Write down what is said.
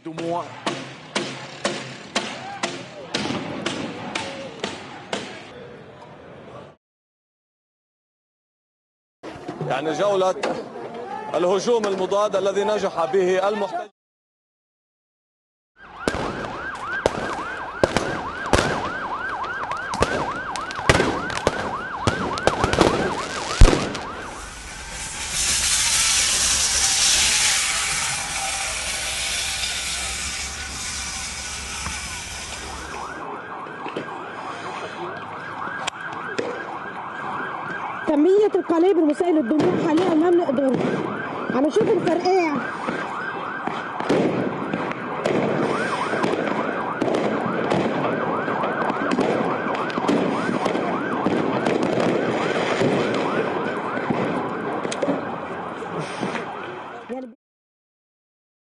الدموع. يعني جولة الهجوم المضاد الذي نجح به المحتج. كمية القليب المسيل للدموع حاليا ما بنقدر عم نشوف الفرقاع